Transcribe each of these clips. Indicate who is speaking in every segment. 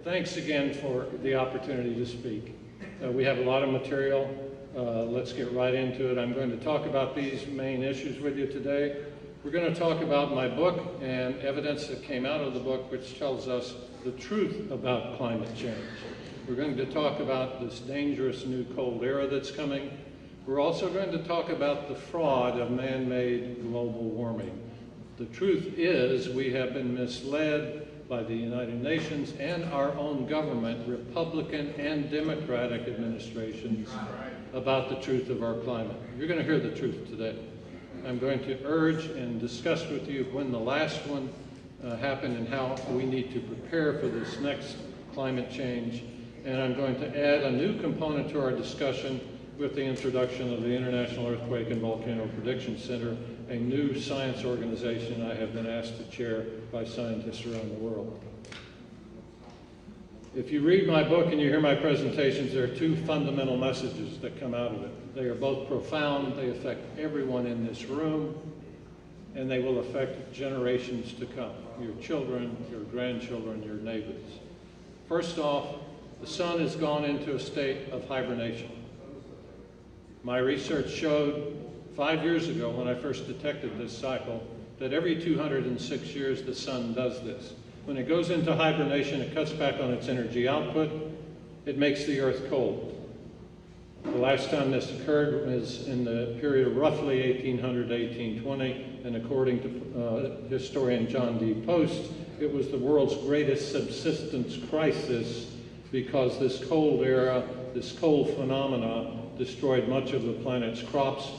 Speaker 1: Thanks again for the opportunity to speak. We have a lot of material. Let's get right into it. I'm going to talk about these main issues with you today. We're going to talk about my book and evidence that came out of the book which tells us the truth about climate change. We're going to talk about this dangerous new cold era that's coming. We're also going to talk about the fraud of man-made global warming. The truth is we have been misled by the United Nations and our own government, Republican and Democratic administrations, about the truth of our climate. You're going to hear the truth today. I'm going to urge and discuss with you when the last one happened and how we need to prepare for this next climate change. And I'm going to add a new component to our discussion with the introduction of the International Earthquake and Volcano Prediction Center, a new science organization I have been asked to chair by scientists around the world. If you read my book and you hear my presentations, there are two fundamental messages that come out of it. They are both profound, they affect everyone in this room, and they will affect generations to come, your children, your grandchildren, your neighbors. First off, the sun has gone into a state of hibernation. My research showed 5 years ago when I first detected this cycle that every 206 years the sun does this. When it goes into hibernation, it cuts back on its energy output. It makes the earth cold. The last time this occurred was in the period of roughly 1800 to 1820, and according to historian John D. Post, it was the world's greatest subsistence crisis because this cold era, this cold phenomena, destroyed much of the planet's crops.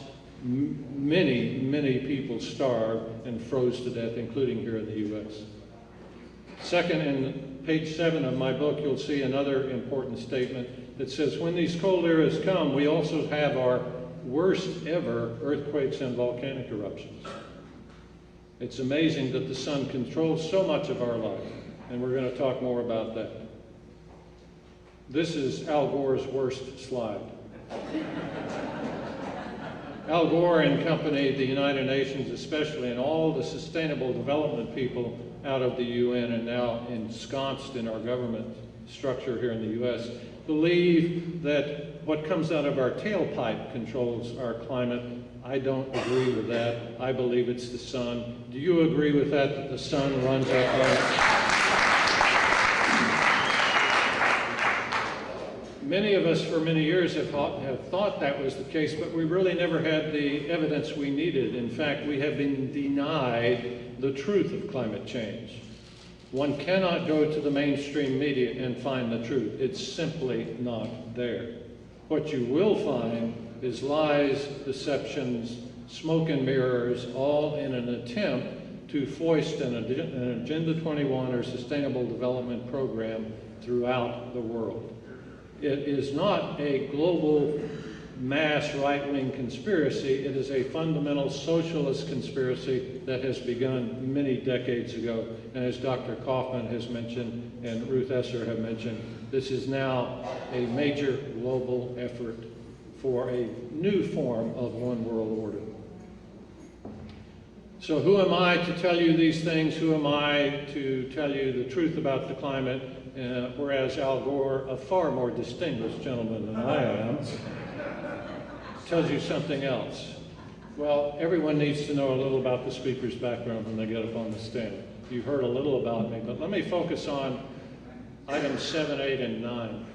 Speaker 1: Many people starved and froze to death, including here in the U.S. Second, in page 7 of my book, you'll see another important statement that says when these cold eras come, we also have our worst ever earthquakes and volcanic eruptions. It's amazing that the sun controls so much of our life, and we're going to talk more about that. This is Al Gore's worst slide. Al Gore and company, the United Nations especially, and all the sustainable development people out of the UN and now ensconced in our government structure here in the US, believe that what comes out of our tailpipe controls our climate. I don't agree with that. I believe it's the sun. Do you agree with that the sun runs our climate? Many of us for many years have thought that was the case, but we really never had the evidence we needed. In fact, we have been denied the truth of climate change. One cannot go to the mainstream media and find the truth. It's simply not there. What you will find is lies, deceptions, smoke and mirrors, all in an attempt to foist an Agenda 21 or Sustainable Development Program throughout the world. It is not a global mass right-wing conspiracy. It is a fundamental socialist conspiracy that has begun many decades ago. And as Dr. Kaufman has mentioned and Ruth Esser have mentioned, this is now a major global effort for a new form of one world order. So who am I to tell you these things? Who am I to tell you the truth about the climate? Whereas Al Gore, a far more distinguished gentleman than I am, tells you something else. Well, everyone needs to know a little about the speaker's background when they get up on the stand. You've heard a little about me, but let me focus on items 7, 8, and 9.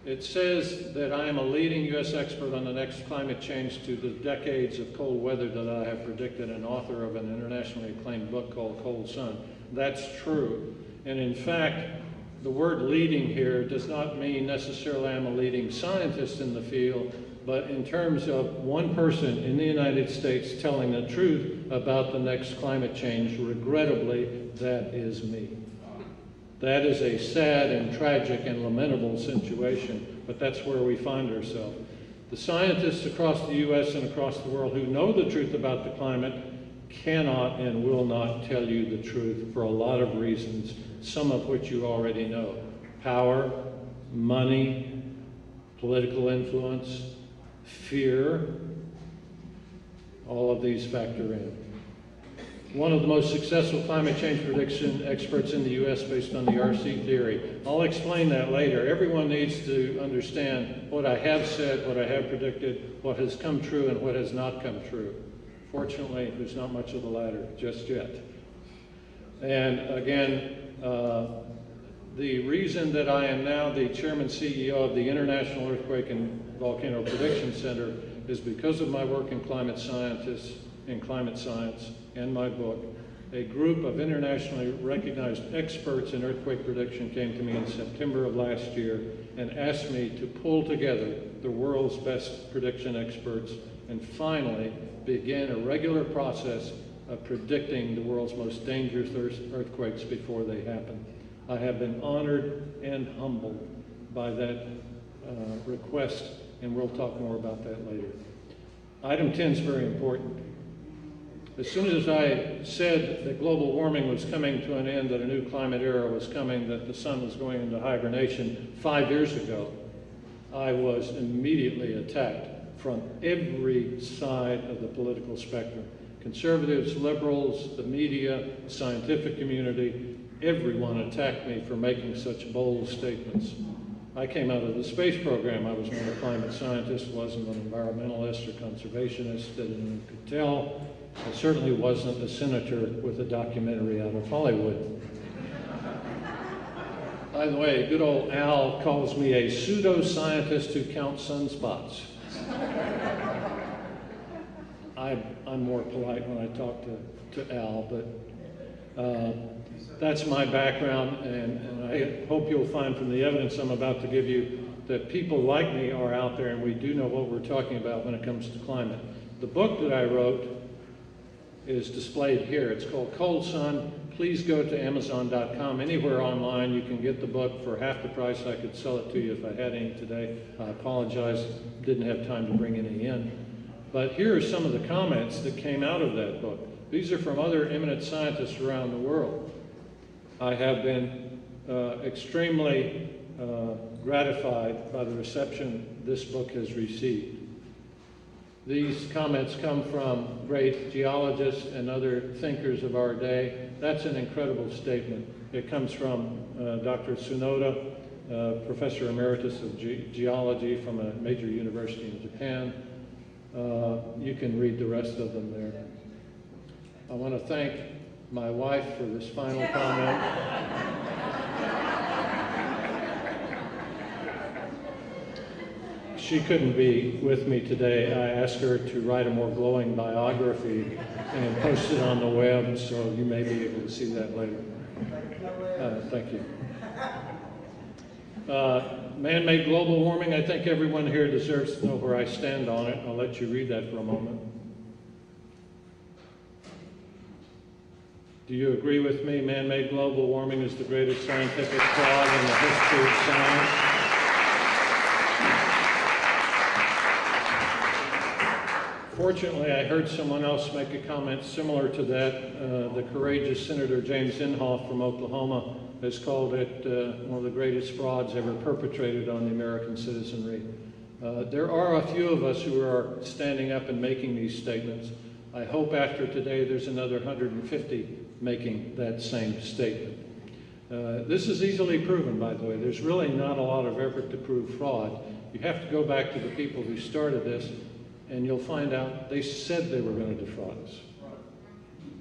Speaker 1: It says that I am a leading U.S. expert on the next climate change to the decades of cold weather that I have predicted, and author of an internationally acclaimed book called Cold Sun. That's true. And in fact, the word leading here does not mean necessarily I'm a leading scientist in the field, but in terms of one person in the United States telling the truth about the next climate change, regrettably, that is me. That is a sad and tragic and lamentable situation, but that's where we find ourselves. The scientists across the U.S. and across the world who know the truth about the climate cannot and will not tell you the truth for a lot of reasons, some of which you already know. Power, money, political influence, fear, all of these factor in. one of the most successful climate change prediction experts in the U.S. based on the RC theory. I'll explain that later. Everyone needs to understand what I have said, what I have predicted, what has come true, and what has not come true. Fortunately, there's not much of the latter just yet. And again, the reason that I am now the chairman CEO of the International Earthquake and Volcano Prediction Center is because of my work in climate science and my book. A group of internationally recognized experts in earthquake prediction came to me in September of last year and asked me to pull together the world's best prediction experts and finally begin a regular process of predicting the world's most dangerous earthquakes before they happen. I have been honored and humbled by that request, and we'll talk more about that later. Item 10 is very important. As soon as I said that global warming was coming to an end, that a new climate era was coming, that the sun was going into hibernation 5 years ago, I was immediately attacked from every side of the political spectrum. Conservatives, liberals, the media, the scientific community, everyone attacked me for making such bold statements. I came out of the space program. I was not a climate scientist, wasn't an environmentalist or conservationist, that anyone could tell. I certainly wasn't a senator with a documentary out of Hollywood. By the way, good old Al calls me a pseudo-scientist who counts sunspots. I'm more polite when I talk to Al, but that's my background, and I hope you'll find from the evidence I'm about to give you that people like me are out there and we do know what we're talking about when it comes to climate. The book that I wrote is displayed here. It's called Cold Sun. Please go to Amazon.com. Anywhere online you can get the book for half the price. I could sell it to you if I had any today. I apologize, didn't have time to bring any in. But here are some of the comments that came out of that book. These are from other eminent scientists around the world. I have been extremely gratified by the reception this book has received. These comments come from great geologists and other thinkers of our day. That's an incredible statement. It comes from Dr. Tsunoda, Professor Emeritus of Geology from a major university in Japan. You can read the rest of them there. I want to thank my wife for this final comment. She couldn't be with me today. I asked her to write a more glowing biography and post it on the web, so you may be able to see that later. Thank you. Man-made global warming, I think everyone here deserves to know where I stand on it. I'll let you read that for a moment. Do you agree with me? Man-made global warming is the greatest scientific fraud in the history of science. Fortunately, I heard someone else make a comment similar to that. The courageous Senator James Inhofe from Oklahoma has called it one of the greatest frauds ever perpetrated on the American citizenry. There are a few of us who are standing up and making these statements. I hope after today there's another 150 making that same statement. This is easily proven, by the way. There's really not a lot of effort to prove fraud. You have to go back to the people who started this, and you'll find out they said they were going to defraud us.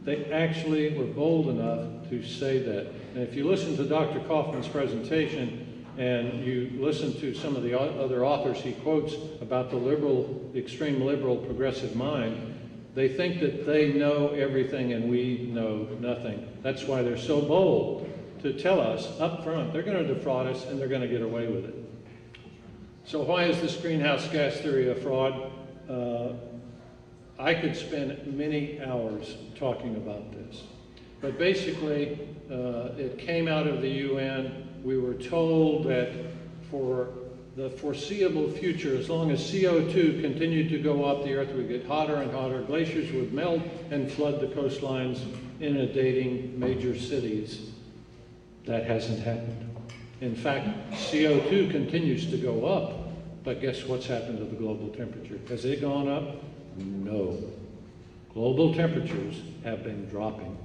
Speaker 1: They actually were bold enough to say that. And if you listen to Dr. Kaufman's presentation and you listen to some of the other authors he quotes about the liberal, extreme liberal progressive mind, they think that they know everything and we know nothing. That's why they're so bold to tell us up front they're going to defraud us and they're going to get away with it. So why is this greenhouse gas theory a fraud? I could spend many hours talking about this. But basically, it came out of the UN. We were told that for the foreseeable future, as long as CO2 continued to go up, the Earth would get hotter and hotter, glaciers would melt and flood the coastlines, inundating major cities. That hasn't happened. In fact, CO2 continues to go up, but guess what's happened to the global temperature? Has it gone up? No. Global temperatures have been dropping.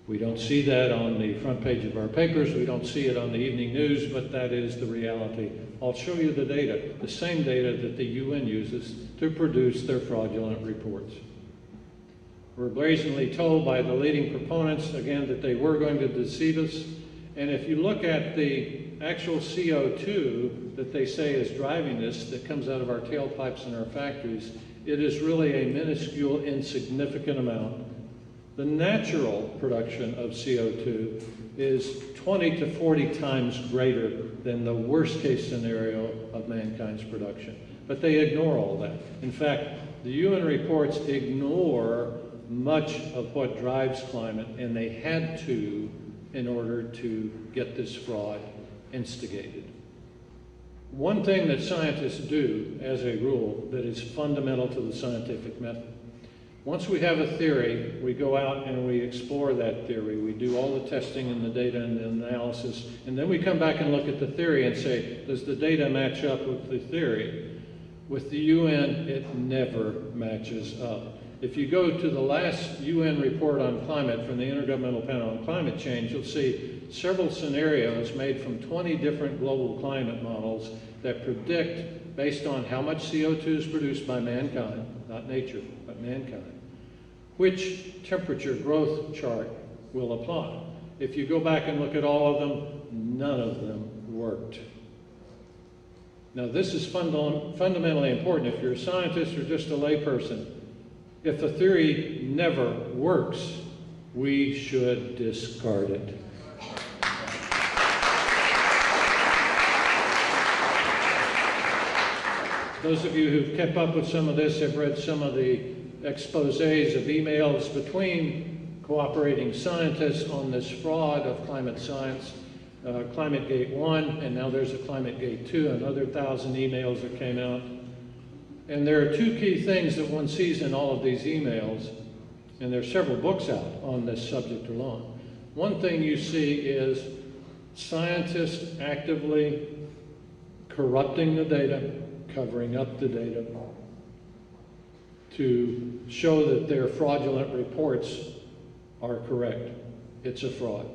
Speaker 1: We don't see that on the front page of our papers, we don't see it on the evening news, but that is the reality. I'll show you the data, the same data that the UN uses to produce their fraudulent reports. We're brazenly told by the leading proponents, again, that they were going to deceive us. And if you look at the actual CO2 that they say is driving this, that comes out of our tailpipes in our factories, it is really a minuscule, insignificant amount. The natural production of CO2 is 20 to 40 times greater than the worst case scenario of mankind's production. But they ignore all that. In fact, the UN reports ignore much of what drives climate, and they had to in order to get this fraud instigated. One thing that scientists do, as a rule, that is fundamental to the scientific method. Once we have a theory, we go out and we explore that theory. We do all the testing and the data and the analysis, and then we come back and look at the theory and say, does the data match up with the theory? With the UN, it never matches up. If you go to the last UN report on climate from the Intergovernmental Panel on Climate Change, you'll see several scenarios made from 20 different global climate models that predict, based on how much CO2 is produced by mankind, not nature, but mankind, which temperature growth chart will apply. If you go back and look at all of them, none of them worked. Now this is fundamentally important. If you're a scientist or just a layperson, if the theory never works, we should discard it. Those of you who've kept up with some of this have read some of the exposés of emails between cooperating scientists on this fraud of climate science, ClimateGate 1, and now there's a ClimateGate 2, another 1,000 emails that came out. And there are two key things that one sees in all of these emails, and there are several books out on this subject alone. One thing you see is scientists actively corrupting the data, covering up the data, to show that their fraudulent reports are correct. It's a fraud.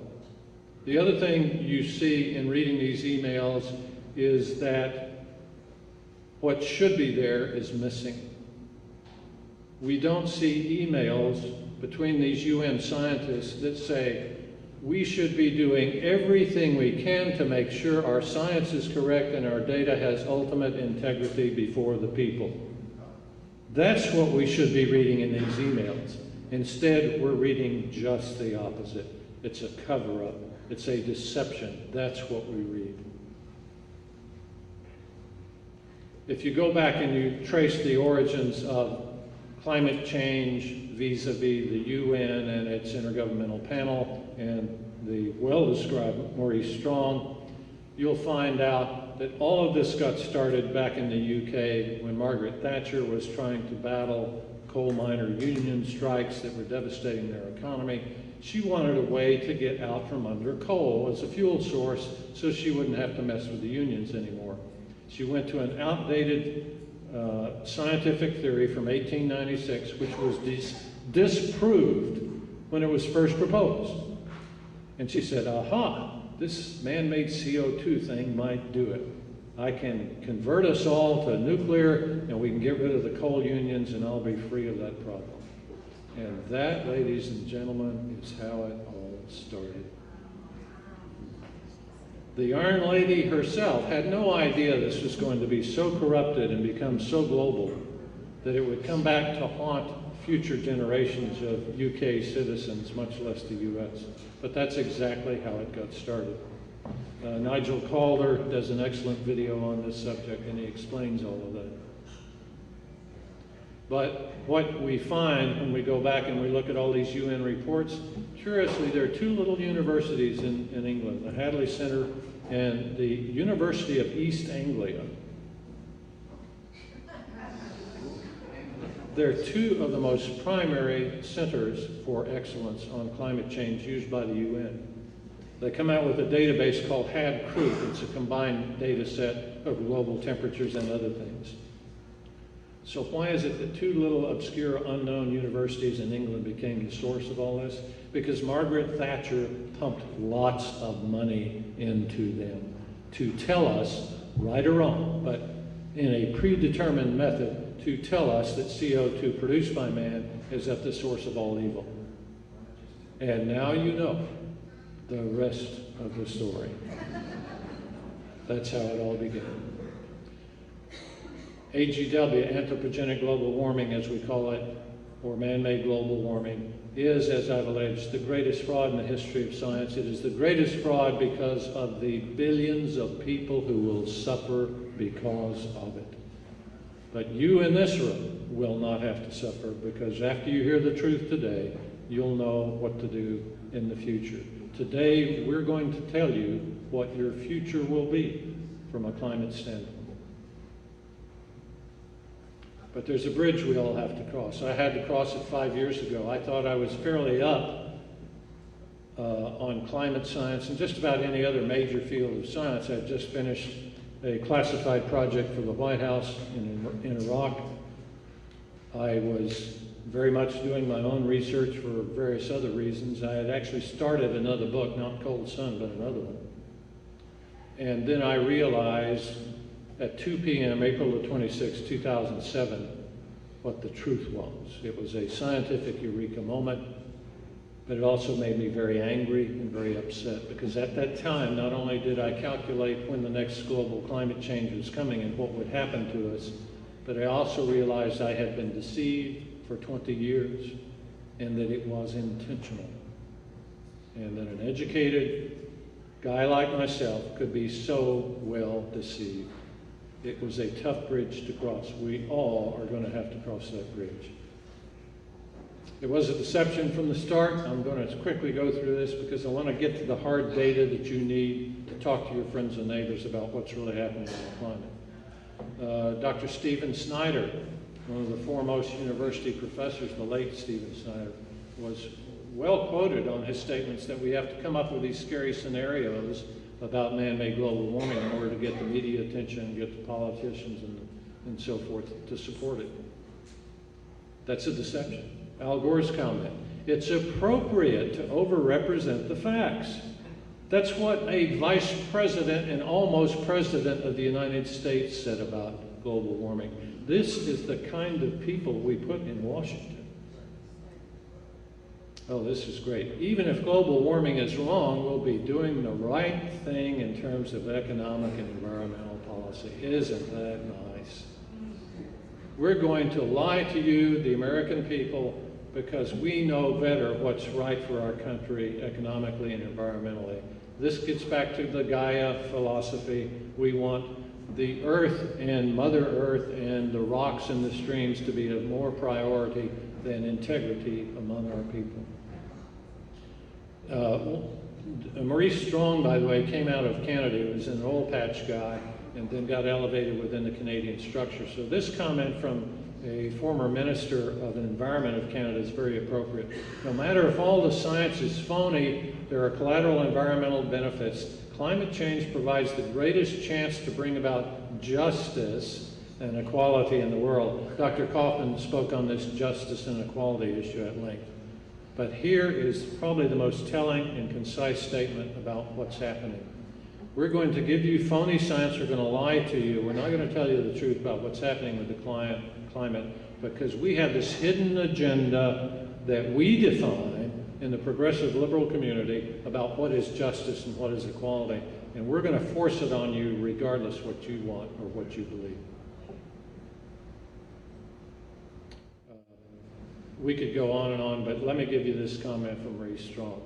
Speaker 1: The other thing you see in reading these emails is that what should be there is missing. We don't see emails between these UN scientists that say, we should be doing everything we can to make sure our science is correct and our data has ultimate integrity before the people. That's what we should be reading in these emails. Instead, we're reading just the opposite. It's a cover-up. It's a deception. That's what we read. If you go back and you trace the origins of climate change vis-a-vis the UN and its Intergovernmental Panel and the well-described Maurice Strong, you'll find out that all of this got started back in the UK when Margaret Thatcher was trying to battle coal miner union strikes that were devastating their economy. She wanted a way to get out from under coal as a fuel source so she wouldn't have to mess with the unions anymore. She went to an outdated scientific theory from 1896, which was disproved when it was first proposed. And she said, aha, this man-made CO2 thing might do it. I can convert us all to nuclear, and we can get rid of the coal unions, and I'll be free of that problem. And that, ladies and gentlemen, is how it all started. The Iron Lady herself had no idea this was going to be so corrupted and become so global that it would come back to haunt future generations of UK citizens, much less the US. But that's exactly how it got started. Nigel Calder does an excellent video on this subject, and he explains all of that. But what we find when we go back and we look at all these UN reports, curiously, there are two little universities in England, the Hadley Center and the University of East Anglia. They're two of the most primary centers for excellence on climate change used by the UN. They come out with a database called HAD-CRUT. It's a combined data set of global temperatures and other things. So why is it that two little obscure unknown universities in England became the source of all this? Because Margaret Thatcher pumped lots of money into them to tell us, right or wrong, but in a predetermined method, to tell us that CO2 produced by man is at the source of all evil. And now you know the rest of the story. That's how it all began. AGW, anthropogenic global warming as we call it, or man-made global warming, is, as I've alleged, the greatest fraud in the history of science. It is the greatest fraud because of the billions of people who will suffer because of it. But you in this room will not have to suffer, because after you hear the truth today, you'll know what to do in the future. Today, we're going to tell you what your future will be from a climate standpoint. But there's a bridge we all have to cross. I had to cross it 5 years ago. I thought I was fairly up on climate science and just about any other major field of science. I'd just finished a classified project for the White House in Iraq. I was very much doing my own research for various other reasons. I had actually started another book, not Cold Sun, but another one. And then I realized at 2 p.m., April the 26th, 2007, what the truth was. It was a scientific eureka moment, but it also made me very angry and very upset, because at that time, not only did I calculate when the next global climate change was coming and what would happen to us, but I also realized I had been deceived for 20 years and that it was intentional. And that an educated guy like myself could be so well deceived. It was a tough bridge to cross. We all are going to have to cross that bridge. It was a deception from the start. I'm going to quickly go through this because I want to get to the hard data that you need to talk to your friends and neighbors about what's really happening in the climate. Dr. Stephen Snyder, one of the foremost university professors, the late Stephen Snyder, was well quoted on his statements that we have to come up with these scary scenarios about man-made global warming in order to get the media attention and get the politicians and so forth to support it. That's a deception. Al Gore's comment, it's appropriate to overrepresent the facts. That's what a vice president and almost president of the United States said about global warming. This is the kind of people we put in Washington. Oh, this is great. Even if global warming is wrong, we'll be doing the right thing in terms of economic and environmental policy. Isn't that nice? We're going to lie to you, the American people, because we know better what's right for our country economically and environmentally. This gets back to the Gaia philosophy. We want the earth and Mother Earth and the rocks and the streams to be of more priority than integrity among our people. Maurice Strong, by the way, came out of Canada. He was an oil patch guy and then got elevated within the Canadian structure. So this comment from a former minister of the environment of Canada is very appropriate. No matter if all the science is phony, there are collateral environmental benefits. Climate change provides the greatest chance to bring about justice and equality in the world. Dr. Kaufman spoke on this justice and equality issue at length. But here is probably the most telling and concise statement about what's happening. We're going to give you phony science. We're going to lie to you. We're not going to tell you the truth about what's happening with the climate, because we have this hidden agenda that we define in the progressive liberal community about what is justice and what is equality. And we're going to force it on you regardless what you want or what you believe. We could go on and on, but let me give you this comment from Maurice Strong.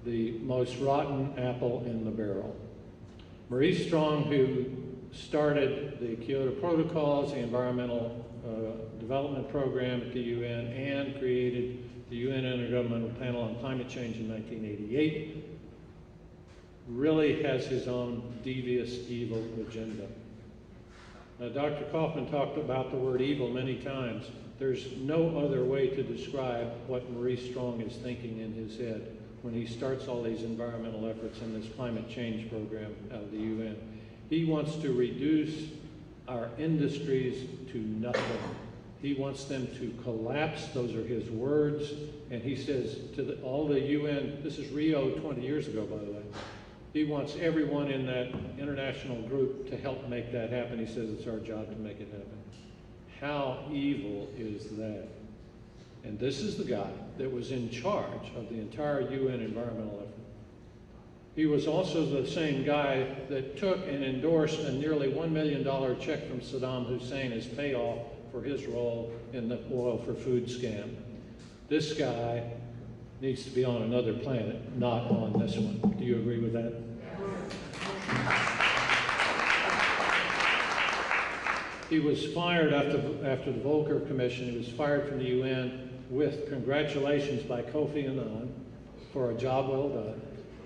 Speaker 1: The most rotten apple in the barrel. Maurice Strong, who started the Kyoto Protocols, the Environmental Development Program at the UN, and created the UN Intergovernmental Panel on Climate Change in 1988, really has his own devious, evil agenda. Dr. Kaufman talked about the word evil many times. There's no other way to describe what Maurice Strong is thinking in his head when he starts all these environmental efforts in this climate change program out of the UN. He wants to reduce our industries to nothing. He wants them to collapse. Those are his words. And he says to all the UN, this is Rio 20 years ago, by the way, he wants everyone in that international group to help make that happen. He says it's our job to make it happen. How evil is that? And this is the guy that was in charge of the entire UN environmental effort. He was also the same guy that took and endorsed a nearly $1 million check from Saddam Hussein as payoff for his role in the oil for food scam. This guy needs to be on another planet, not on this one. Do you agree with that? He was fired after the Volcker Commission. He was fired from the UN with congratulations by Kofi Annan for a job well done.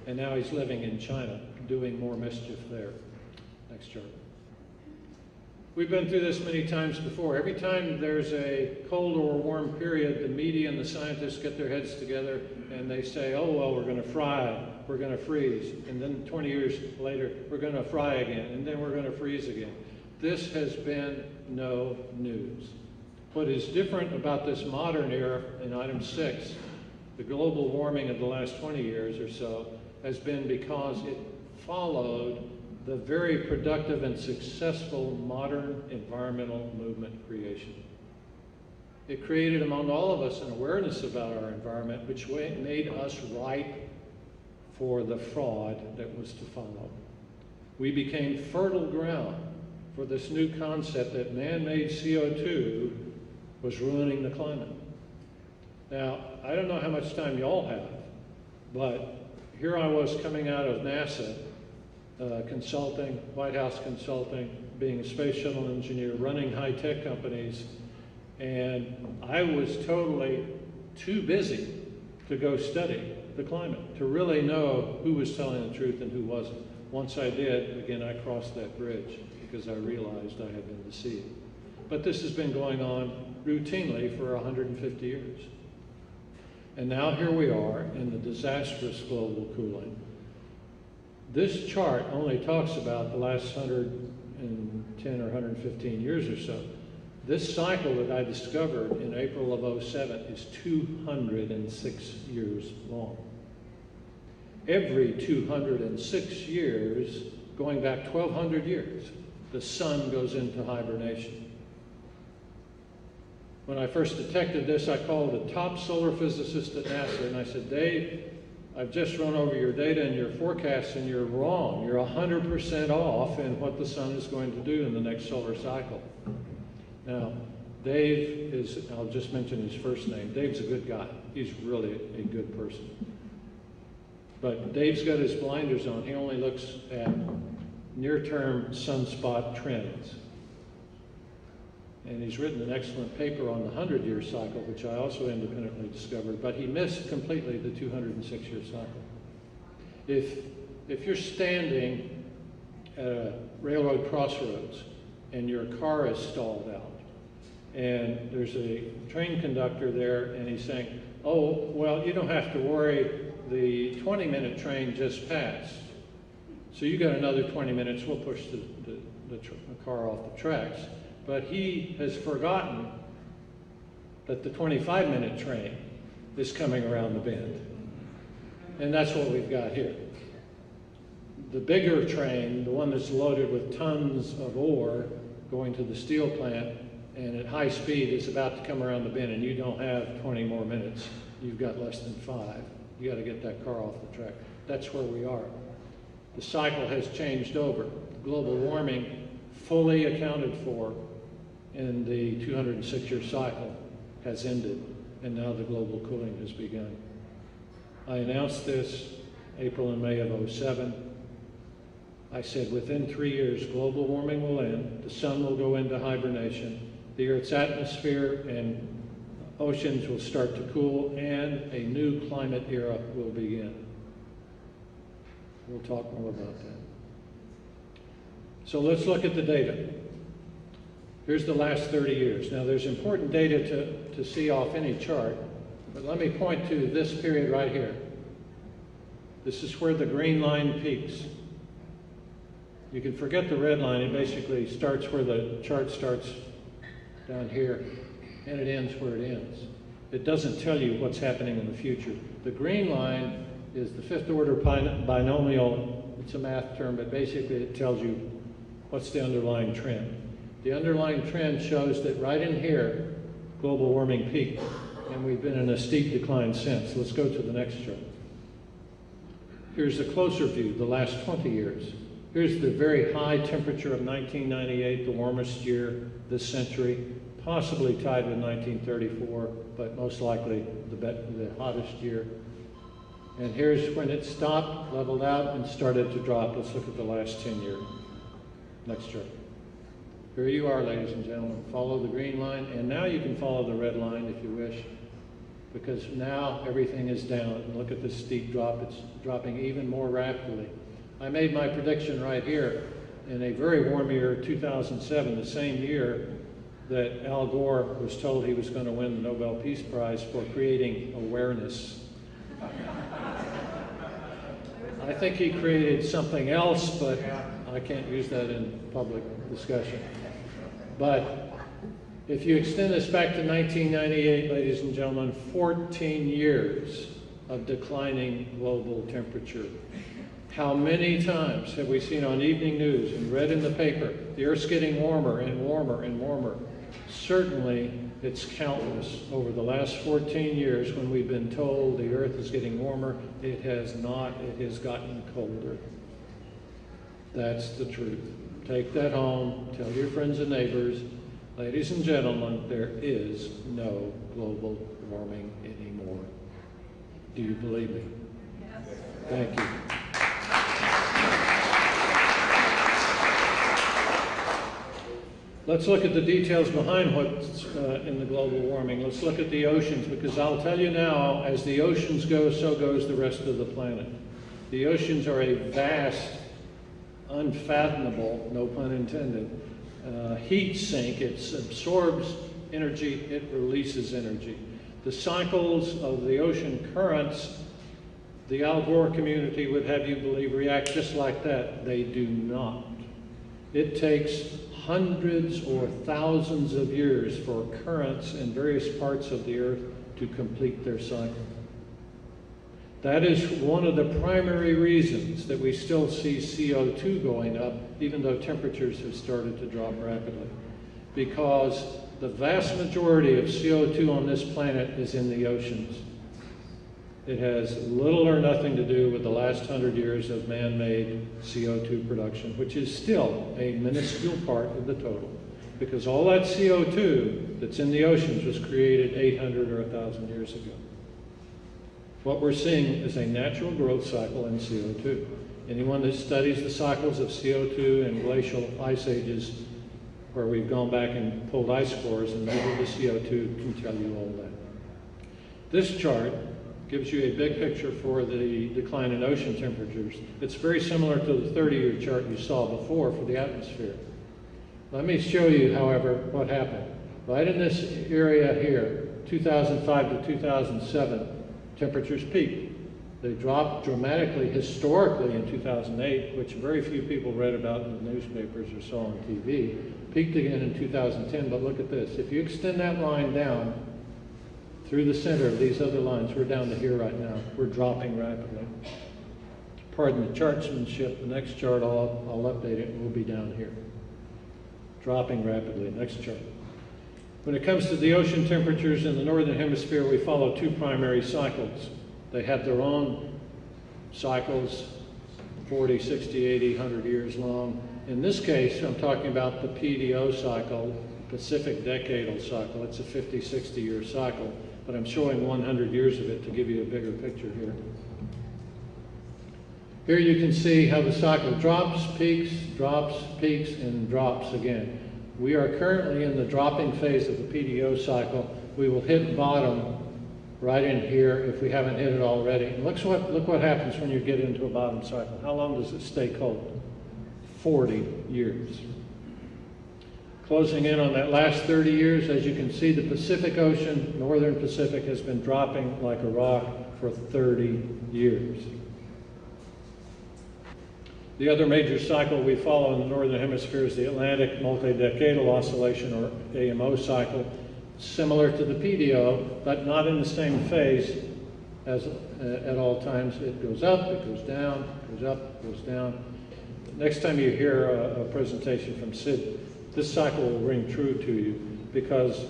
Speaker 1: And now he's living in China, doing more mischief there. Next chart. We've been through this many times before. Every time there's a cold or warm period, the media and the scientists get their heads together and they say, oh, well, we're going to fry, we're going to freeze. And then 20 years later, we're going to fry again, and then we're going to freeze again. This has been no news. What is different about this modern era, in item 6, the global warming of the last 20 years or so, has been because it followed the very productive and successful modern environmental movement creation. It created among all of us an awareness about our environment, which made us ripe for the fraud that was to follow. We became fertile ground for this new concept that man-made CO2 was ruining the climate. Now, I don't know how much time y'all have, but here I was coming out of NASA, consulting, White House consulting, being a space shuttle engineer, running high-tech companies, and I was totally too busy to go study the climate, to really know who was telling the truth and who wasn't. Once I did, again, I crossed that bridge because I realized I had been deceived. But this has been going on routinely for 150 years. And now here we are in the disastrous global cooling. This chart only talks about the last 110 or 115 years or so. This cycle that I discovered in April of 07 is 206 years long. Every 206 years, going back 1,200 years, the sun goes into hibernation. When I first detected this, I called the top solar physicist at NASA and I said, Dave, I've just run over your data and your forecasts and you're wrong. You're 100% off in what the sun is going to do in the next solar cycle. Now, Dave is, I'll just mention his first name. Dave's a good guy. He's really a good person. But Dave's got his blinders on. He only looks at near-term sunspot trends. And he's written an excellent paper on the 100-year cycle, which I also independently discovered, but he missed completely the 206-year cycle. If you're standing at a railroad crossroads and your car is stalled out, and there's a train conductor there, and he's saying, oh, well, you don't have to worry, the 20-minute train just passed. So you got another 20 minutes, we'll push the car off the tracks. But he has forgotten that the 25-minute train is coming around the bend. And that's what we've got here. The bigger train, the one that's loaded with tons of ore going to the steel plant and at high speed is about to come around the bend, and you don't have 20 more minutes. You've got less than 5. You got to get that car off the track. That's where we are. The cycle has changed over. Global warming, fully accounted for in the 206-year cycle, has ended, and now the global cooling has begun. I announced this April and May of 07. I said within 3 years global warming will end, the sun will go into hibernation, the Earth's atmosphere and oceans will start to cool, and a new climate era will begin. We'll talk more about that. So let's look at the data. Here's the last 30 years. Now there's important data to see off any chart, but let me point to this period right here. This is where the green line peaks. You can forget the red line. It basically starts where the chart starts down here. and it ends where it ends. It doesn't tell you what's happening in the future. The green line is the fifth order binomial. It's a math term, but basically it tells you what's the underlying trend. The underlying trend shows that right in here, global warming peaked, and we've been in a steep decline since. Let's go to the next chart. Here's a closer view, the last 20 years. Here's the very high temperature of 1998, the warmest year this century, possibly tied with 1934, but most likely the hottest year. And here's when it stopped, leveled out, and started to drop. Let's look at the last 10 years. Next chart. Here you are, ladies and gentlemen. Follow the green line, and now you can follow the red line if you wish, because now everything is down. And look at this steep drop. It's dropping even more rapidly. I made my prediction right here in a very warm year, 2007, the same year that Al Gore was told he was going to win the Nobel Peace Prize for creating awareness. I think he created something else, but I can't use that in public discussion. But if you extend this back to 1998, ladies and gentlemen, 14 years of declining global temperature. How many times have we seen on evening news and read in the paper, the Earth's getting warmer and warmer and warmer? Certainly, it's countless. Over the last 14 years, when we've been told the Earth is getting warmer, it has not. It has gotten colder. That's the truth. Take that home. Tell your friends and neighbors. Ladies and gentlemen, there is no global warming anymore. Do you believe me? Yes. Thank you. Let's look at the details behind what's in the global warming. Let's look at the oceans, because I'll tell you now, as the oceans go, so goes the rest of the planet. The oceans are a vast, unfathomable, no pun intended, heat sink. It absorbs energy, it releases energy. The cycles of the ocean currents, the Al Gore community would have you believe react just like that. They do not. It takes hundreds or thousands of years for currents in various parts of the Earth to complete their cycle. That is one of the primary reasons that we still see CO2 going up, even though temperatures have started to drop rapidly. Because the vast majority of CO2 on this planet is in the oceans. It has little or nothing to do with the last 100 years of man-made CO2 production, which is still a minuscule part of the total, because all that CO2 that's in the oceans was created 800 or 1,000 years ago. What we're seeing is a natural growth cycle in CO2. Anyone that studies the cycles of CO2 and glacial ice ages, where we've gone back and pulled ice cores and measured the CO2, can tell you all that. This chart gives you a big picture for the decline in ocean temperatures. It's very similar to the 30-year chart you saw before for the atmosphere. Let me show you, however, what happened. Right in this area here, 2005 to 2007, temperatures peaked. They dropped dramatically historically in 2008, which very few people read about in the newspapers or saw on TV. Peaked again in 2010, but look at this. If you extend that line down through the center of these other lines, we're down to here right now. We're dropping rapidly. Pardon the chartsmanship. The next chart, I'll update it, and we'll be down here. Dropping rapidly. Next chart. When it comes to the ocean temperatures in the northern hemisphere, we follow two primary cycles. They have their own cycles, 40, 60, 80, 100 years long. In this case, I'm talking about the PDO cycle, Pacific Decadal Cycle. It's a 50, 60-year cycle, but I'm showing 100 years of it to give you a bigger picture here. Here you can see how the cycle drops, peaks, and drops again. We are currently in the dropping phase of the PDO cycle. We will hit bottom right in here if we haven't hit it already. And look what happens when you get into a bottom cycle. How long does it stay cold? 40 years. Closing in on that last 30 years, as you can see, the Pacific Ocean, northern Pacific, has been dropping like a rock for 30 years. The other major cycle we follow in the northern hemisphere is the Atlantic Multi-Decadal Oscillation, or AMO cycle. similar to the PDO, but not in the same phase as at all times. It goes up, it goes down, it goes up, it goes down. Next time you hear a presentation from Sid, this cycle will ring true to you, because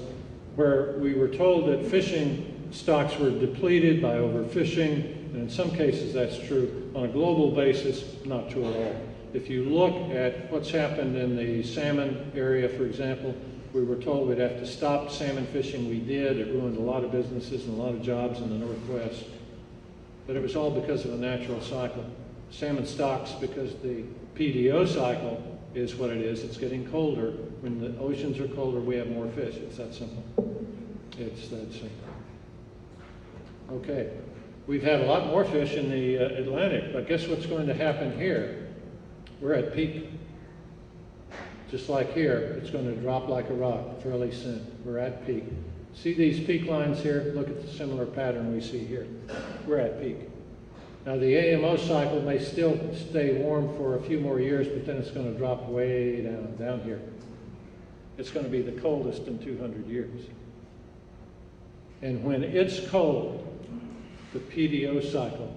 Speaker 1: where we were told that fishing stocks were depleted by overfishing, and in some cases that's true, on a global basis, not true at all. If you look at what's happened in the salmon area, for example, we were told we'd have to stop salmon fishing. We did. It ruined a lot of businesses and a lot of jobs in the Northwest. But it was all because of a natural cycle. Salmon stocks, because the PDO cycle is what it is. It's getting colder. When the oceans are colder, we have more fish. It's that simple. It's that simple. Okay. We've had a lot more fish in the Atlantic, but guess what's going to happen here? We're at peak. Just like here, it's going to drop like a rock fairly soon. We're at peak. See these peak lines here? Look at the similar pattern we see here. We're at peak. Now the AMO cycle may still stay warm for a few more years, but then it's going to drop way down here. It's going to be the coldest in 200 years. And when it's cold, the PDO cycle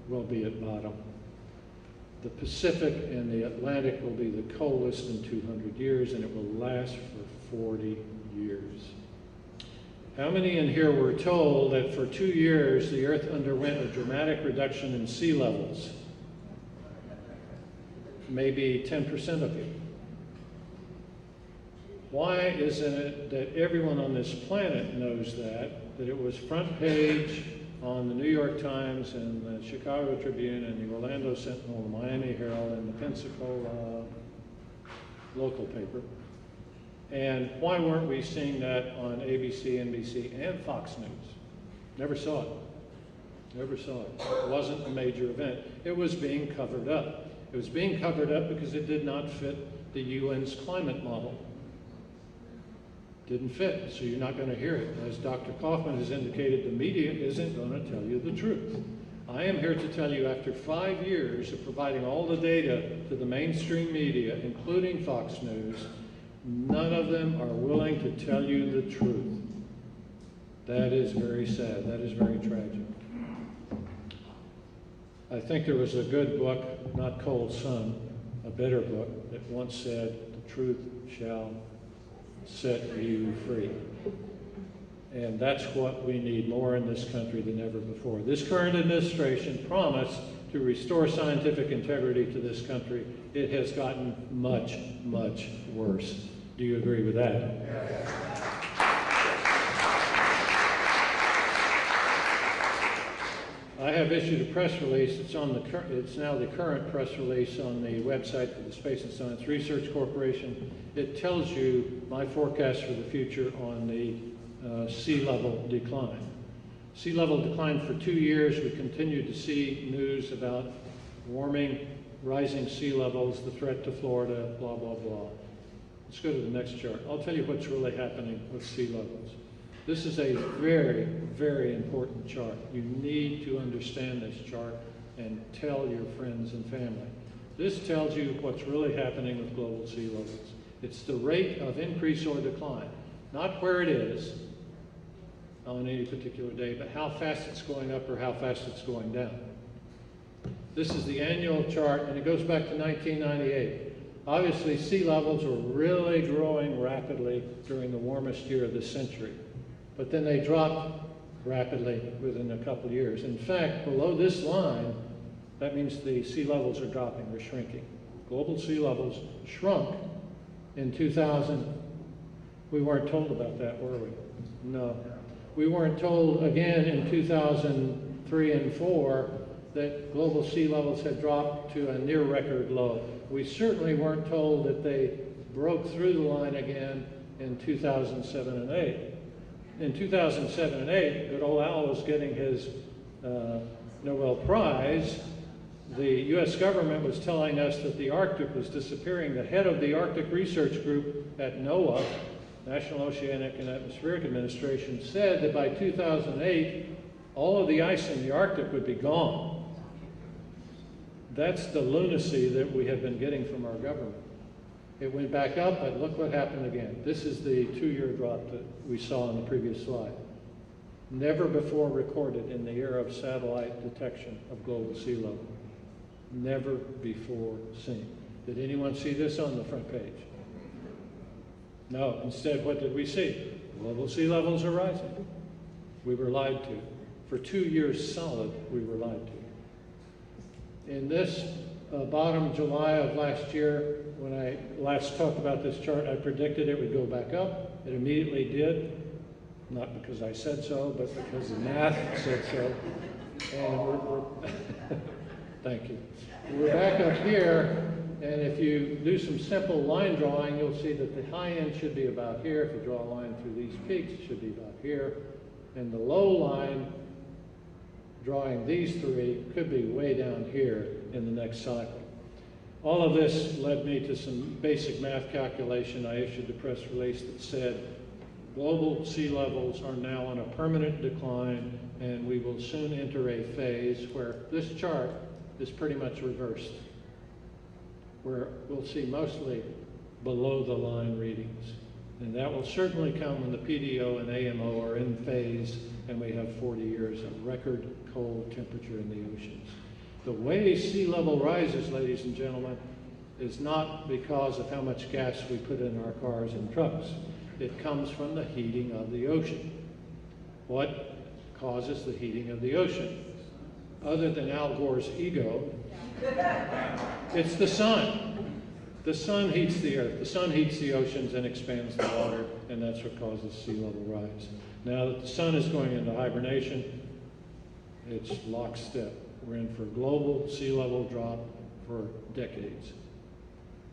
Speaker 1: will be at bottom. The Pacific and the Atlantic will be the coldest in 200 years, and it will last for 40 years. How many in here were told that for 2 years the Earth underwent a dramatic reduction in sea levels? Maybe 10% of you. Why isn't it that everyone on this planet knows that it was front page on the New York Times and the Chicago Tribune and the Orlando Sentinel, the Miami Herald, and the Pensacola local paper? And why weren't we seeing that on ABC, NBC, and Fox News? Never saw it. Never saw it. It wasn't a major event. It was being covered up. It was being covered up because it did not fit the UN's climate model. Didn't fit, so you're not going to hear it. As Dr. Kaufman has indicated, the media isn't going to tell you the truth. I am here to tell you, after 5 years of providing all the data to the mainstream media, including Fox News, none of them are willing to tell you the truth. That is very sad. That is very tragic. I think there was a good book, not Cold Sun, a better book, that once said, "The truth shall set you free." And that's what we need more in this country than ever before. This current administration promised to restore scientific integrity to this country. It has gotten much, much worse. Do you agree with that?
Speaker 2: Yeah.
Speaker 1: I have issued a press release. It's now the current press release on the website for the Space and Science Research Corporation. It tells you my forecast for the future on the sea level decline. Sea level decline for 2 years. We continue to see news about warming, rising sea levels, the threat to Florida, blah, blah, blah. Let's go to the next chart. I'll tell you what's really happening with sea levels. This is a very, very important chart. You need to understand this chart and tell your friends and family. This tells you what's really happening with global sea levels. It's the rate of increase or decline, not where it is on any particular day, but how fast it's going up or how fast it's going down. This is the annual chart, and it goes back to 1998. Obviously, sea levels were really growing rapidly during the warmest year of the century. But then they dropped rapidly within a couple of years. In fact, below this line, that means the sea levels are dropping or shrinking. Global sea levels shrunk in 2000. We weren't told about that, were we? No. We weren't told again in 2003 and 4 that global sea levels had dropped to a near record low. We certainly weren't told that they broke through the line again in 2007 and 8. In 2007 and 8, good old Al was getting his Nobel Prize. The US government was telling us that the Arctic was disappearing. The head of the Arctic Research Group at NOAA, National Oceanic and Atmospheric Administration, said that by 2008, all of the ice in the Arctic would be gone. That's the lunacy that we have been getting from our government. It went back up, but look what happened again. This is the 2-year drop that we saw on the previous slide. Never before recorded in the era of satellite detection of global sea level. Never before seen. Did anyone see this on the front page? No. Instead, what did we see? Global sea levels are rising. We were lied to. For 2 years solid, we were lied to. In this bottom July of last year, when I last talked about this chart, I predicted it would go back up. It immediately did. Not because I said so, but because the math said so. And we're thank you. We're back up here, and if you do some simple line drawing, you'll see that the high end should be about here. If you draw a line through these peaks, it should be about here. And the low line, drawing these three, could be way down here in the next cycle. All of this led me to some basic math calculation. I issued a press release that said, global sea levels are now on a permanent decline, and we will soon enter a phase where this chart is pretty much reversed, where we'll see mostly below the line readings. And that will certainly come when the PDO and AMO are in phase and we have 40 years of record cold temperature in the oceans. The way sea level rises, ladies and gentlemen, is not because of how much gas we put in our cars and trucks. It comes from the heating of the ocean. What causes the heating of the ocean? Other than Al Gore's ego, it's the sun. The sun heats the earth. The sun heats the oceans and expands the water, and that's what causes sea level rise. Now that the sun is going into hibernation, it's lockstep. We're in for global sea level drop for decades.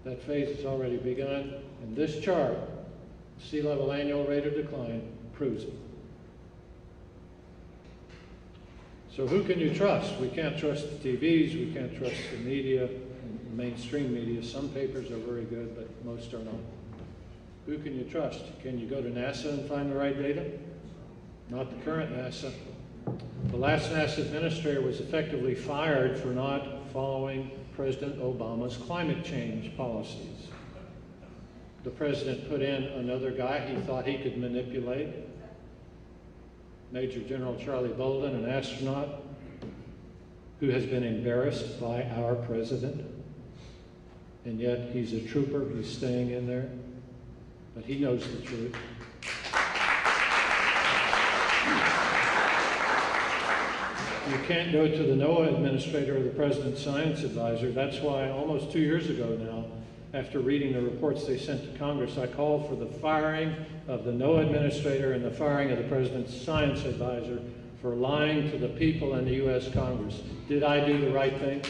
Speaker 1: That phase has already begun, and this chart, sea level annual rate of decline, proves it. So who can you trust? We can't trust the TVs, we can't trust the media, mainstream media. Some papers are very good, but most are not. Who can you trust? Can you go to NASA and find the right data? Not the current NASA. The last NASA administrator was effectively fired for not following President Obama's climate change policies. The president put in another guy he thought he could manipulate, Major General Charlie Bolden, an astronaut who has been embarrassed by our president, and yet he's a trooper, he's staying in there, but he knows the truth. You can't go to the NOAA administrator or the president's science advisor. That's why almost 2 years ago now, after reading the reports they sent to Congress, I called for the firing of the NOAA administrator and the firing of the president's science advisor for lying to the people in the U.S. Congress. Did I do the right thing?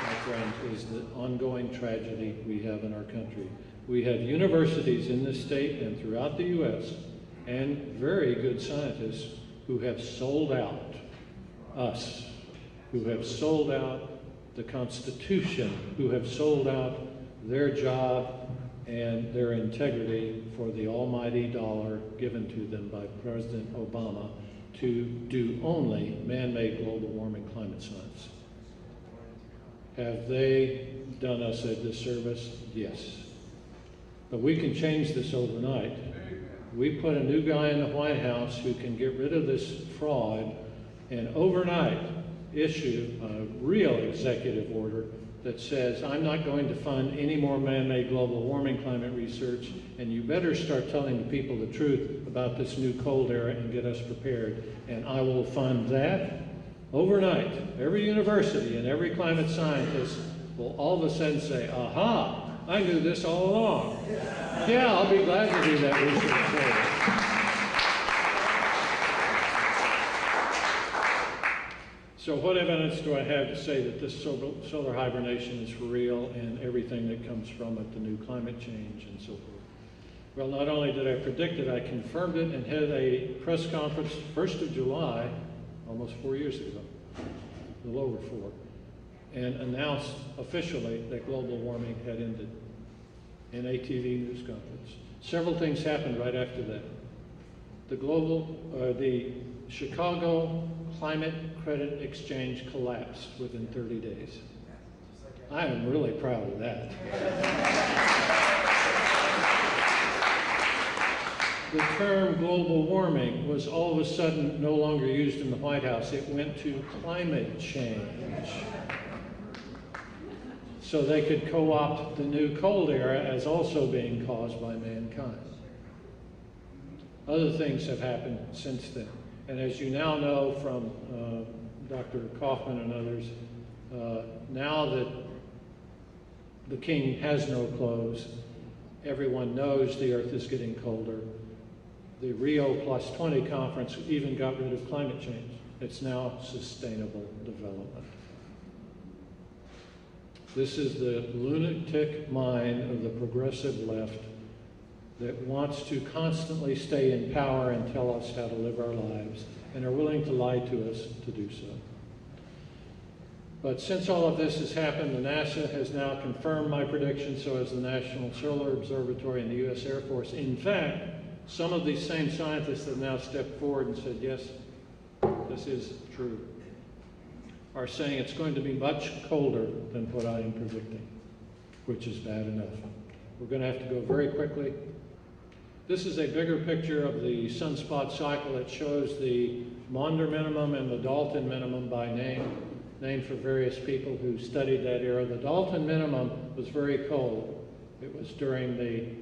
Speaker 1: My friend, is the ongoing tragedy we have in our country. We have universities in this state and throughout the U.S. and very good scientists who have sold out us, who have sold out the Constitution, who have sold out their job and their integrity for the almighty dollar given to them by President Obama to do only man-made global warming climate science. Have they done us a disservice? Yes. But we can change this overnight. We put a new guy in the White House who can get rid of this fraud and overnight issue a real executive order that says, I'm not going to fund any more man-made global warming climate research, and you better start telling the people the truth about this new cold era and get us prepared. And I will fund that overnight. Every university and every climate scientist will all of a sudden say, aha, I knew this all along. Yeah, I'll be glad to do that research for you. So what evidence do I have to say that this solar hibernation is for real and everything that comes from it, the new climate change and so forth? Well, not only did I predict it, I confirmed it and had a press conference 1st of July, almost 4 years ago, a little over 4, and announced officially that global warming had ended in a TV news conference. Several things happened right after that. The Chicago Climate Credit Exchange collapsed within 30 days. I am really proud of that. The term global warming was all of a sudden no longer used in the White House. It went to climate change. So they could co-opt the new cold era as also being caused by mankind. Other things have happened since then. And as you now know from Dr. Kaufman and others, now that the king has no clothes, everyone knows the earth is getting colder. The Rio +20 conference even got rid of climate change. It's now sustainable development. This is the lunatic mind of the progressive left that wants to constantly stay in power and tell us how to live our lives, and are willing to lie to us to do so. But since all of this has happened, the NASA has now confirmed my prediction, so has the National Solar Observatory and the U.S. Air Force. In fact, some of these same scientists have now stepped forward and said, yes, this is true, are saying it's going to be much colder than what I am predicting, which is bad enough. We're going to have to go very quickly. This is a bigger picture of the sunspot cycle. It shows the Maunder minimum and the Dalton minimum by name, named for various people who studied that era. The Dalton minimum was very cold. It was during the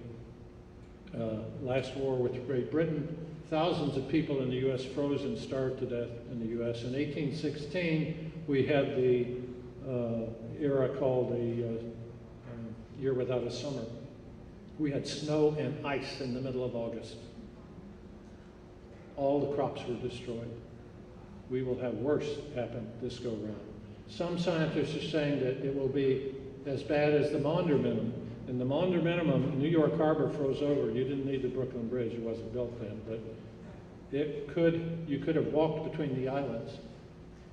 Speaker 1: last war with Great Britain. Thousands of people in the U.S. froze and starved to death in the U.S. In 1816, we had the era called the Year Without a Summer. We had snow and ice in the middle of August. All the crops were destroyed. We will have worse happen this go round. Some scientists are saying that it will be as bad as the Maunder minimum. And the Maunder minimum, New York Harbor froze over. You didn't need the Brooklyn Bridge, it wasn't built then, but you could have walked between the islands,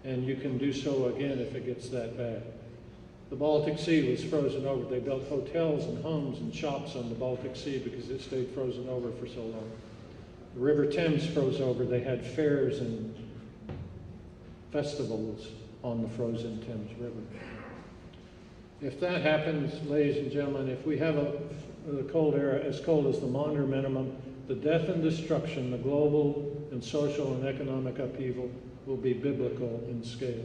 Speaker 1: and you can do so again if it gets that bad. The Baltic Sea was frozen over. They built hotels and homes and shops on the Baltic Sea because it stayed frozen over for so long. The River Thames froze over. They had fairs and festivals on the frozen Thames River. If that happens, ladies and gentlemen, if we have a cold era as cold as the Maunder minimum, the death and destruction, the global and social and economic upheaval will be biblical in scale.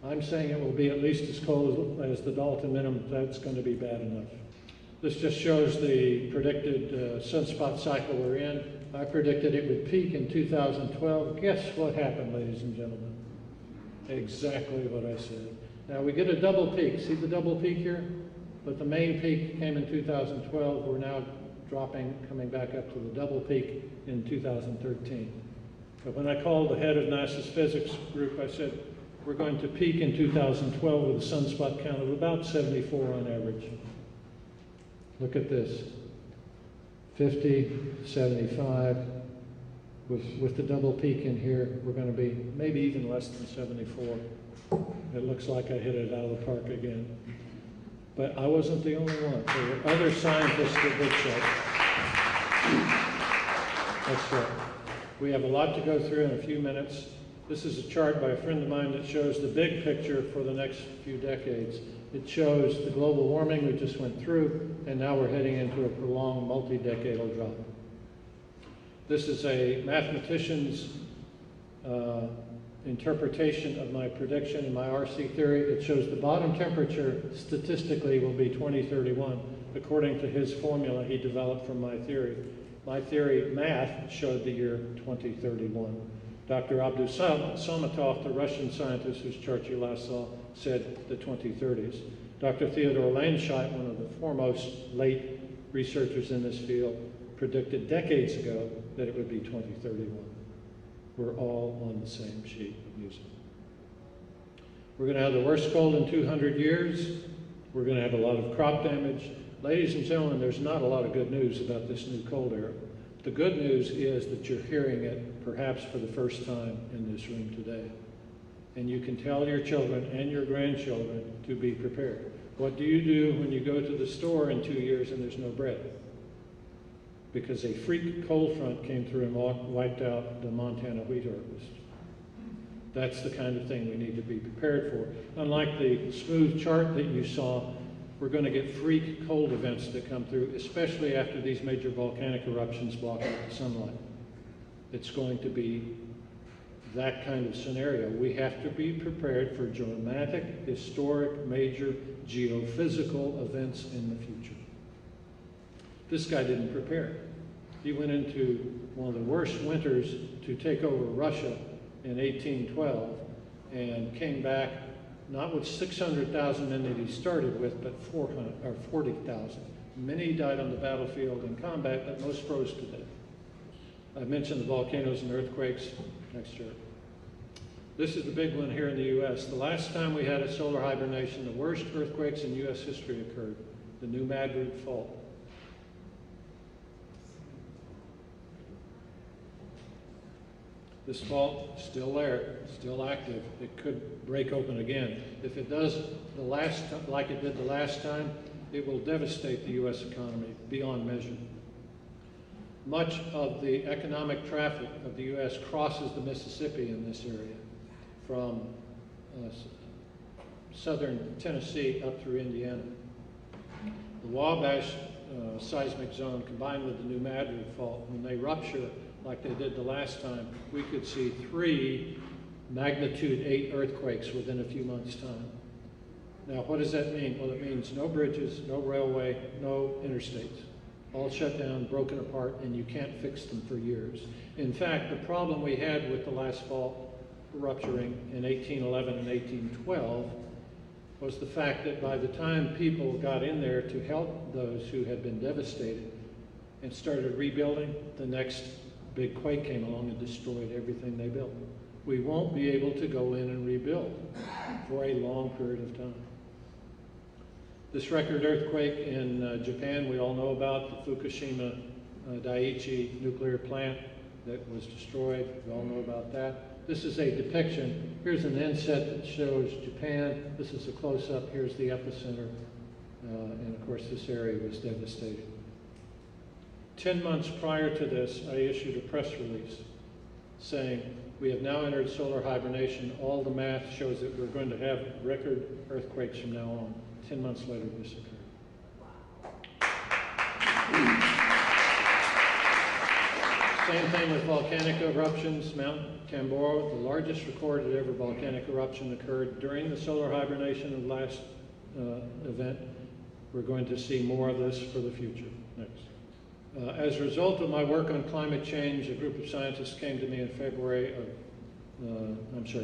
Speaker 1: I'm saying it will be at least as cold as the Dalton minimum. That's going to be bad enough. This just shows the predicted sunspot cycle we're in. I predicted it would peak in 2012. Guess what happened, ladies and gentlemen? Exactly what I said. Now we get a double peak. See the double peak here? But the main peak came in 2012. We're now dropping, coming back up to the double peak in 2013. But when I called the head of NASA's physics group, I said, we're going to peak in 2012 with a sunspot count of about 74 on average. Look at this. 50, 75. With the double peak in here, we're going to be maybe even less than 74. It looks like I hit it out of the park again. But I wasn't the only one. There were other scientists that did so. That's right. We have a lot to go through in a few minutes. This is a chart by a friend of mine that shows the big picture for the next few decades. It shows the global warming we just went through, and now we're heading into a prolonged multi-decadal drop. This is a mathematician's interpretation of my prediction in my RC theory. It shows the bottom temperature statistically will be 2031, according to his formula he developed from my theory. My theory, math, showed the year 2031. Dr. Abdus Samatov, the Russian scientist whose chart you last saw, said the 2030s. Dr. Theodore Landscheid, one of the foremost late researchers in this field, predicted decades ago that it would be 2031. We're all on the same sheet of music. We're going to have the worst cold in 200 years. We're going to have a lot of crop damage. Ladies and gentlemen, there's not a lot of good news about this new cold era. The good news is that you're hearing it perhaps for the first time in this room today. And you can tell your children and your grandchildren to be prepared. What do you do when you go to the store in 2 years and there's no bread? Because a freak cold front came through and wiped out the Montana wheat harvest. That's the kind of thing we need to be prepared for. Unlike the smooth chart that you saw, we're going to get freak cold events that come through, especially after these major volcanic eruptions block out the sunlight. It's going to be that kind of scenario. We have to be prepared for dramatic, historic, major geophysical events in the future. This guy didn't prepare. He went into one of the worst winters to take over Russia in 1812 and came back not with 600,000 men that he started with, but 40,000. Many died on the battlefield in combat, but most froze to death. I mentioned the volcanoes and earthquakes. Next chart. This is the big one here in the U.S. The last time we had a solar hibernation, the worst earthquakes in U.S. history occurred, the New Madrid Fault. This fault, still there, still active. It could break open again. If it does like it did the last time, it will devastate the U.S. economy beyond measure. Much of the economic traffic of the U.S. crosses the Mississippi in this area, from southern Tennessee up through Indiana. The Wabash seismic zone combined with the New Madrid Fault, when they rupture like they did the last time, we could see 3 magnitude 8 earthquakes within a few months' time. Now, what does that mean? Well, it means no bridges, no railway, no interstates. All shut down, broken apart, and you can't fix them for years. In fact, the problem we had with the last fault rupturing in 1811 and 1812 was the fact that by the time people got in there to help those who had been devastated and started rebuilding, the next big quake came along and destroyed everything they built. We won't be able to go in and rebuild for a long period of time. This record earthquake in Japan, we all know about, the Fukushima Daiichi nuclear plant that was destroyed. We all know about that. This is a depiction. Here's an inset that shows Japan. This is a close-up. Here's the epicenter. And of course, this area was devastated. 10 months prior to this, I issued a press release saying, we have now entered solar hibernation. All the math shows that we're going to have record earthquakes from now on. 10 months later, this occurred. Same thing with volcanic eruptions. Mount Tambora, the largest recorded ever volcanic eruption, occurred during the solar hibernation of last event. We're going to see more of this for the future. Next. As a result of my work on climate change, a group of scientists came to me in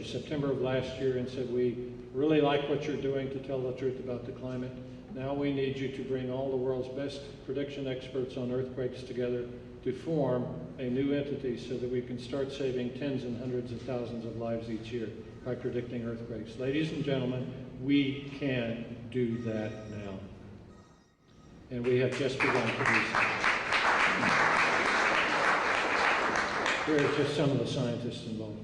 Speaker 1: September of last year and said, we really like what you're doing to tell the truth about the climate. Now we need you to bring all the world's best prediction experts on earthquakes together to form a new entity so that we can start saving tens and hundreds of thousands of lives each year by predicting earthquakes. Ladies and gentlemen, we can do that now. And we have just begun to do so. Here are just some of the scientists involved.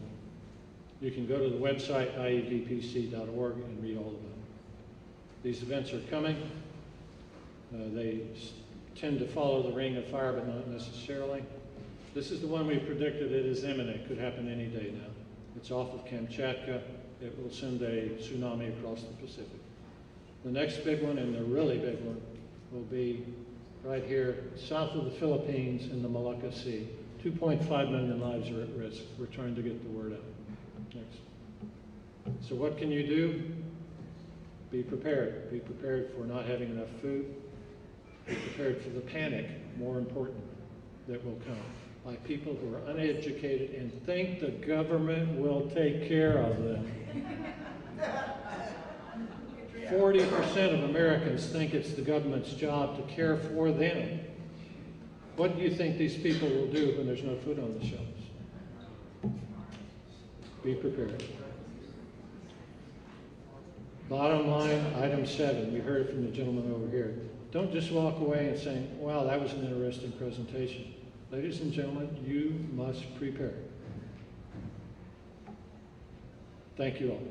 Speaker 1: You can go to the website iedpc.org and read all about it. These events are coming. They tend to follow the ring of fire, but not necessarily. This is the one we predicted. It is imminent. Could happen any day now. It's off of Kamchatka. It will send a tsunami across the Pacific. The next big one, and the really big one, will be right here south of the Philippines in the Malacca Sea. 2.5 million lives are at risk. We're trying to get the word out. Next. So what can you do? Be prepared. Be prepared for not having enough food. Be prepared for the panic, more important, that will come by people who are uneducated and think the government will take care of them. 40% of Americans think it's the government's job to care for them. What do you think these people will do when there's no food on the shelves? Be prepared. Bottom line, item 7, we heard it from the gentleman over here. Don't just walk away and say, wow, that was an interesting presentation. Ladies and gentlemen, you must prepare. Thank you all.